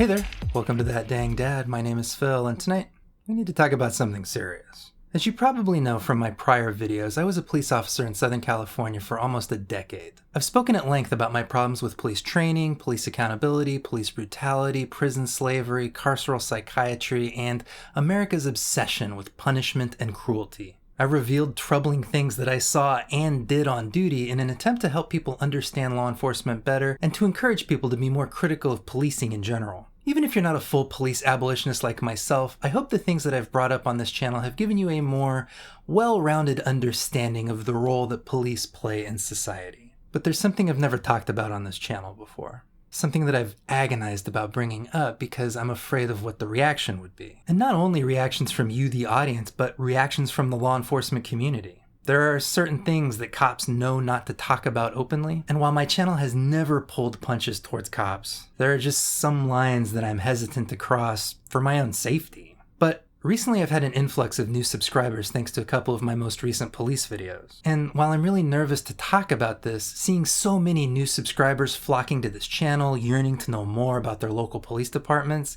Hey there, welcome to That Dang Dad. My name is Phil, and tonight we need to talk about something serious. As you probably know from my prior videos, I was a police officer in Southern California for almost a decade. I've spoken at length about my problems with police training, police accountability, police brutality, prison slavery, carceral psychiatry, and America's obsession with punishment and cruelty. I revealed troubling things that I saw and did on duty in an attempt to help people understand law enforcement better and to encourage people to be more critical of policing in general. Even if you're not a full police abolitionist like myself, I hope the things that I've brought up on this channel have given you a more well-rounded understanding of the role that police play in society. But there's something I've never talked about on this channel before. Something that I've agonized about bringing up because I'm afraid of what the reaction would be. And not only reactions from you, the audience, but reactions from the law enforcement community. There are certain things that cops know not to talk about openly, and while my channel has never pulled punches towards cops, there are just some lines that I'm hesitant to cross for my own safety. But recently I've had an influx of new subscribers thanks to a couple of my most recent police videos. And while I'm really nervous to talk about this, seeing so many new subscribers flocking to this channel, yearning to know more about their local police departments,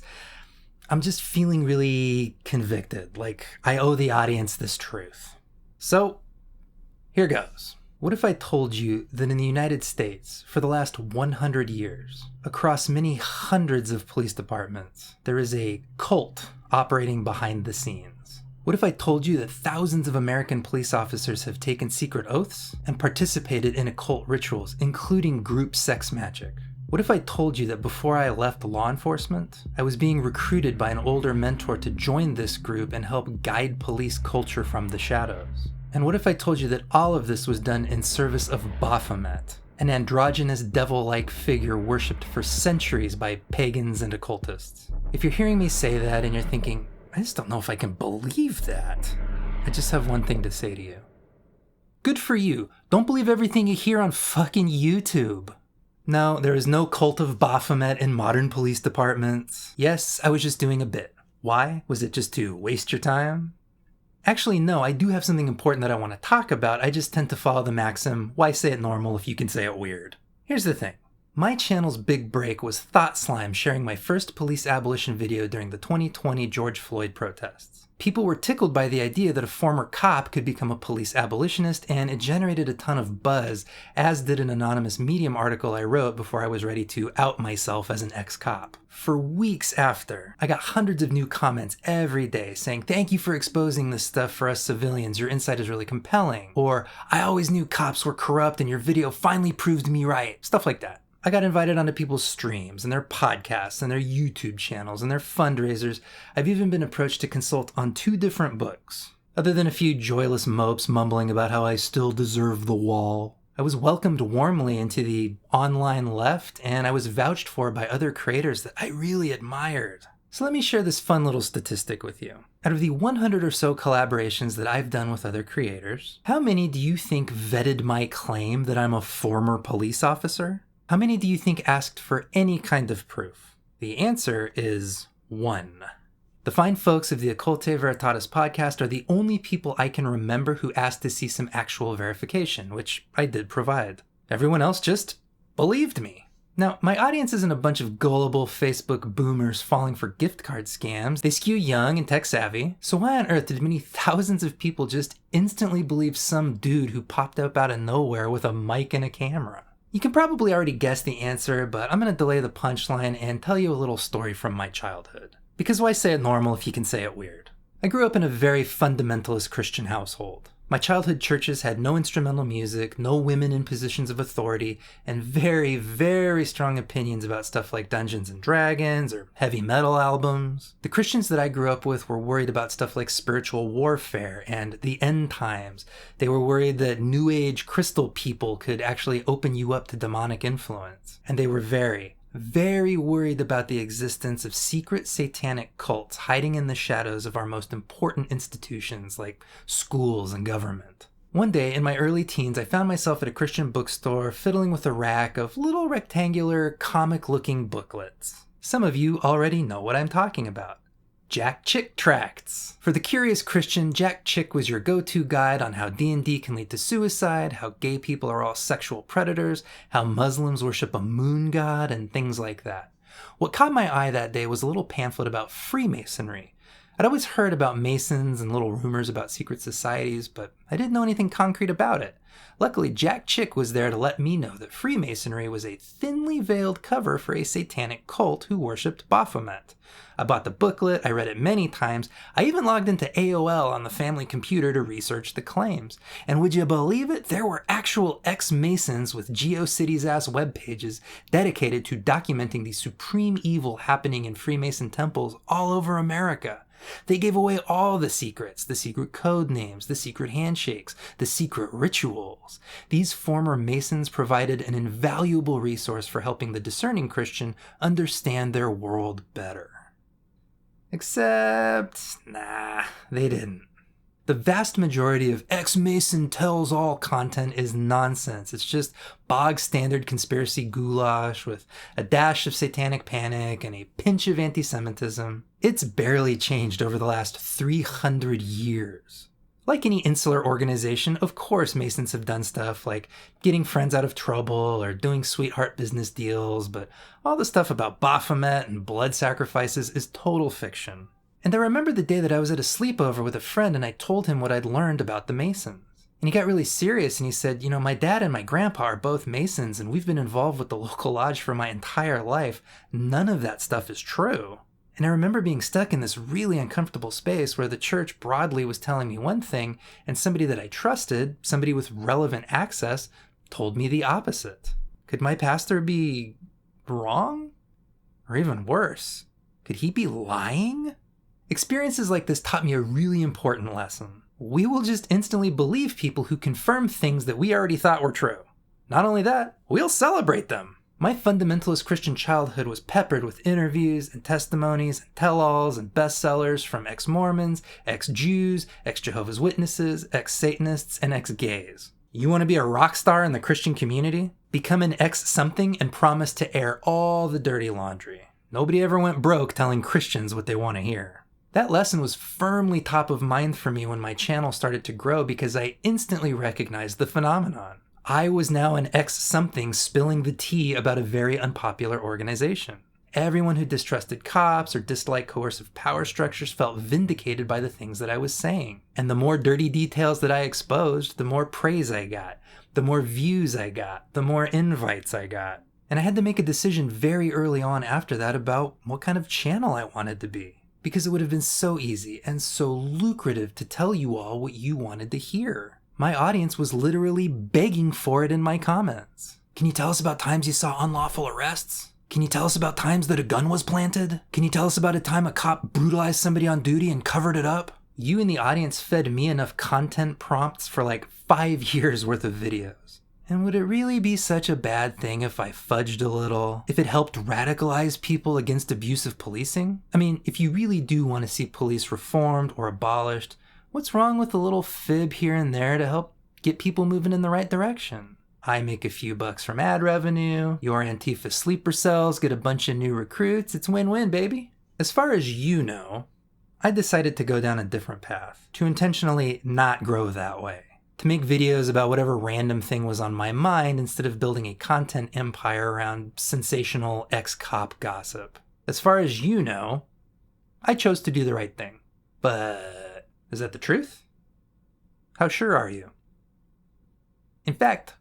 I'm just feeling really convicted, like I owe the audience this truth. So, here goes. What if I told you that in the United States, for the last 100 years, across many hundreds of police departments, there is a cult operating behind the scenes? What if I told you that thousands of American police officers have taken secret oaths and participated in occult rituals, including group sex magic? What if I told you that before I left law enforcement, I was being recruited by an older mentor to join this group and help guide police culture from the shadows? And what if I told you that all of this was done in service of Baphomet, an androgynous devil-like figure worshipped for centuries by pagans and occultists? If you're hearing me say that and you're thinking, I just don't know if I can believe that, I just have one thing to say to you. Good for you. Don't believe everything you hear on fucking YouTube. No, there is no cult of Baphomet in modern police departments. Yes, I was just doing a bit. Why? Was it just to waste your time? Actually, no, I do have something important that I want to talk about. I just tend to follow the maxim, why say it normal if you can say it weird? Here's the thing. My channel's big break was Thought Slime sharing my first police abolition video during the 2020 George Floyd protests. People were tickled by the idea that a former cop could become a police abolitionist, and it generated a ton of buzz, as did an anonymous Medium article I wrote before I was ready to out myself as an ex-cop. For weeks after, I got hundreds of new comments every day saying, "Thank you for exposing this stuff for us civilians, your insight is really compelling," or "I always knew cops were corrupt and your video finally proved me right," stuff like that. I got invited onto people's streams and their podcasts and their YouTube channels and their fundraisers. I've even been approached to consult on 2 different books. Other than a few joyless mopes mumbling about how I still deserve the wall, I was welcomed warmly into the online left, and I was vouched for by other creators that I really admired. So let me share this fun little statistic with you. Out of the 100 or so collaborations that I've done with other creators, how many do you think vetted my claim that I'm a former police officer? How many do you think asked for any kind of proof? The answer is 1. The fine folks of the Occulte Veritatis podcast are the only people I can remember who asked to see some actual verification, which I did provide. Everyone else just believed me. Now, my audience isn't a bunch of gullible Facebook boomers falling for gift card scams. They skew young and tech savvy. So why on earth did many thousands of people just instantly believe some dude who popped up out of nowhere with a mic and a camera? You can probably already guess the answer, but I'm going to delay the punchline and tell you a little story from my childhood. Because why say it normal if you can say it weird? I grew up in a very fundamentalist Christian household. My childhood churches had no instrumental music, no women in positions of authority, and very, very strong opinions about stuff like Dungeons and Dragons or heavy metal albums. The Christians that I grew up with were worried about stuff like spiritual warfare and the end times. They were worried that New Age crystal people could actually open you up to demonic influence. And they were very worried about the existence of secret satanic cults hiding in the shadows of our most important institutions like schools and government. One day in my early teens, I found myself at a Christian bookstore fiddling with a rack of little rectangular comic-looking booklets. Some of you already know what I'm talking about. Jack Chick tracts. For the curious Christian, Jack Chick was your go-to guide on how D&D can lead to suicide, how gay people are all sexual predators, how Muslims worship a moon god, and things like that. What caught my eye that day was a little pamphlet about Freemasonry. I'd always heard about Masons and little rumors about secret societies, but I didn't know anything concrete about it. Luckily, Jack Chick was there to let me know that Freemasonry was a thinly veiled cover for a satanic cult who worshipped Baphomet. I bought the booklet, I read it many times, I even logged into AOL on the family computer to research the claims. And would you believe it? There were actual ex-Masons with GeoCities-ass web pages dedicated to documenting the supreme evil happening in Freemason temples all over America. They gave away all the secrets, the secret code names, the secret handshakes, the secret rituals. These former Masons provided an invaluable resource for helping the discerning Christian understand their world better. Except, nah, they didn't. The vast majority of ex-Mason tells all content is nonsense. It's just bog standard conspiracy goulash with a dash of satanic panic and a pinch of anti-Semitism. It's barely changed over the last 300 years. Like any insular organization, of course Masons have done stuff like getting friends out of trouble or doing sweetheart business deals, but all the stuff about Baphomet and blood sacrifices is total fiction. And I remember the day that I was at a sleepover with a friend and I told him what I'd learned about the Masons. And he got really serious and he said, you know, my dad and my grandpa are both Masons and we've been involved with the local lodge for my entire life. None of that stuff is true. And I remember being stuck in this really uncomfortable space where the church broadly was telling me one thing and somebody that I trusted, somebody with relevant access, told me the opposite. Could my pastor be wrong? Or even worse, could he be lying? Experiences like this taught me a really important lesson. We will just instantly believe people who confirm things that we already thought were true. Not only that, we'll celebrate them. My fundamentalist Christian childhood was peppered with interviews and testimonies and tell-alls and bestsellers from ex-Mormons, ex-Jews, ex-Jehovah's Witnesses, ex-Satanists, and ex-gays. You want to be a rock star in the Christian community? Become an ex-something and promise to air all the dirty laundry. Nobody ever went broke telling Christians what they want to hear. That lesson was firmly top of mind for me when my channel started to grow because I instantly recognized the phenomenon. I was now an ex-something spilling the tea about a very unpopular organization. Everyone who distrusted cops or disliked coercive power structures felt vindicated by the things that I was saying. And the more dirty details that I exposed, the more praise I got, the more views I got, the more invites I got. And I had to make a decision very early on after that about what kind of channel I wanted to be. Because it would have been so easy and so lucrative to tell you all what you wanted to hear. My audience was literally begging for it in my comments. Can you tell us about times you saw unlawful arrests? Can you tell us about times that a gun was planted? Can you tell us about a time a cop brutalized somebody on duty and covered it up? You in the audience fed me enough content prompts for like 5 years worth of videos. And would it really be such a bad thing if I fudged a little? If it helped radicalize people against abusive policing? I mean, if you really do want to see police reformed or abolished, what's wrong with a little fib here and there to help get people moving in the right direction? I make a few bucks from ad revenue, your Antifa sleeper cells get a bunch of new recruits, it's win-win, baby. As far as you know, I decided to go down a different path, to intentionally not grow that way. To make videos about whatever random thing was on my mind instead of building a content empire around sensational ex-cop gossip. As far as you know, I chose to do the right thing. But is that the truth? How sure are you? In fact,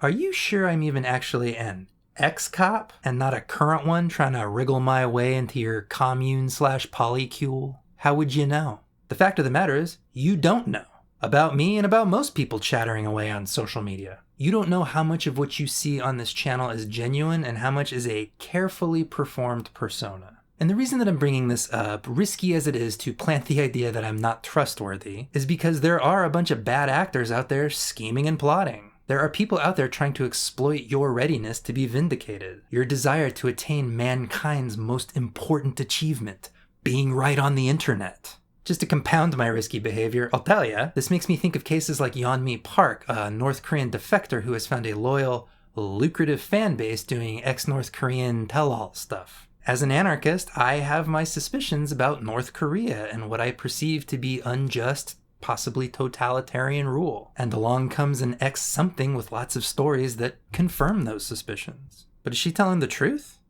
are you sure I'm even actually an ex-cop and not a current one trying to wriggle my way into your commune/polycule? How would you know? The fact of the matter is, you don't know. About me and about most people chattering away on social media. You don't know how much of what you see on this channel is genuine and how much is a carefully performed persona. And the reason that I'm bringing this up, risky as it is to plant the idea that I'm not trustworthy, is because there are a bunch of bad actors out there scheming and plotting. There are people out there trying to exploit your readiness to be vindicated, your desire to attain mankind's most important achievement, being right on the internet. Just to compound my risky behavior, I'll tell ya, this makes me think of cases like Yeonmi Park, a North Korean defector who has found a loyal, lucrative fan base doing ex-North Korean tell-all stuff. As an anarchist, I have my suspicions about North Korea and what I perceive to be unjust, possibly totalitarian rule. And along comes an ex-something with lots of stories that confirm those suspicions. But is she telling the truth?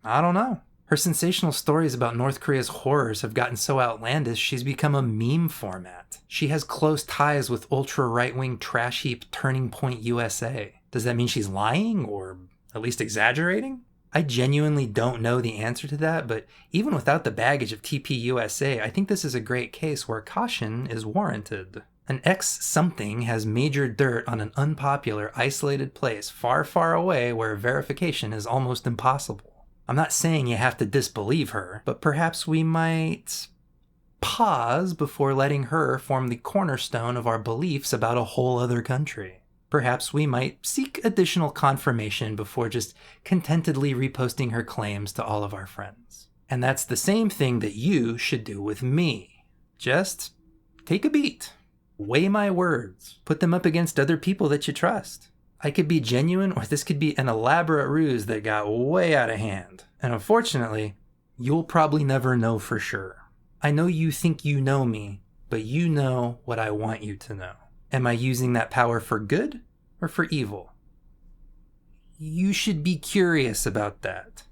I don't know. Her sensational stories about North Korea's horrors have gotten so outlandish she's become a meme format. She has close ties with ultra-right-wing trash heap Turning Point USA. Does that mean she's lying, or at least exaggerating? I genuinely don't know the answer to that, but even without the baggage of TPUSA, I think this is a great case where caution is warranted. An ex-something has major dirt on an unpopular, isolated place far, far away where verification is almost impossible. I'm not saying you have to disbelieve her, but perhaps we might pause before letting her form the cornerstone of our beliefs about a whole other country. Perhaps we might seek additional confirmation before just contentedly reposting her claims to all of our friends. And that's the same thing that you should do with me. Just take a beat. Weigh my words. Put them up against other people that you trust. I could be genuine, or this could be an elaborate ruse that got way out of hand. And unfortunately, you'll probably never know for sure. I know you think you know me, but you know what I want you to know. Am I using that power for good or for evil? You should be curious about that.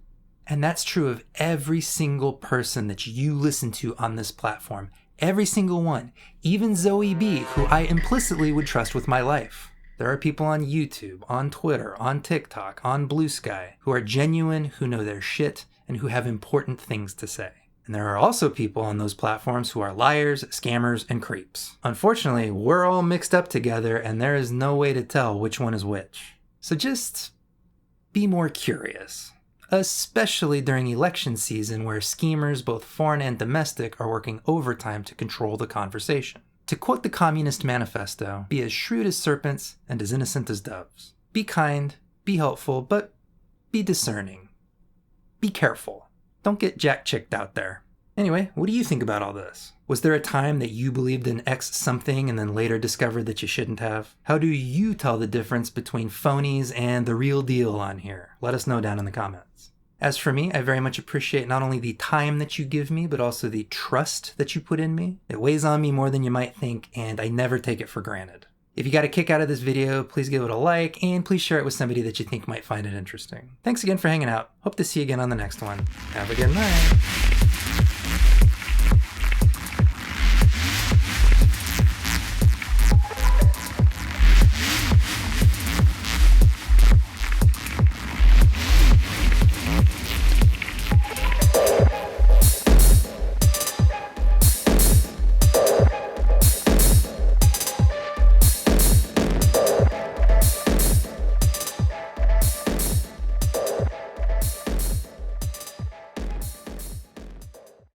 And that's true of every single person that you listen to on this platform. Every single one. Even Zoe B, who I implicitly would trust with my life. There are people on YouTube, on Twitter, on TikTok, on Blue Sky, who are genuine, who know their shit, and who have important things to say. And there are also people on those platforms who are liars, scammers, and creeps. Unfortunately, we're all mixed up together and there is no way to tell which one is which. So just be more curious, especially during election season where schemers, both foreign and domestic, are working overtime to control the conversation. To quote the Communist Manifesto, be as shrewd as serpents and as innocent as doves. Be kind, be helpful, but be discerning. Be careful. Don't get jack-chicked out there. Anyway, what do you think about all this? Was there a time that you believed in X something and then later discovered that you shouldn't have? How do you tell the difference between phonies and the real deal on here? Let us know down in the comments. As for me, I very much appreciate not only the time that you give me, but also the trust that you put in me. It weighs on me more than you might think, and I never take it for granted. If you got a kick out of this video, please give it a like, and please share it with somebody that you think might find it interesting. Thanks again for hanging out. Hope to see you again on the next one. Have a good night.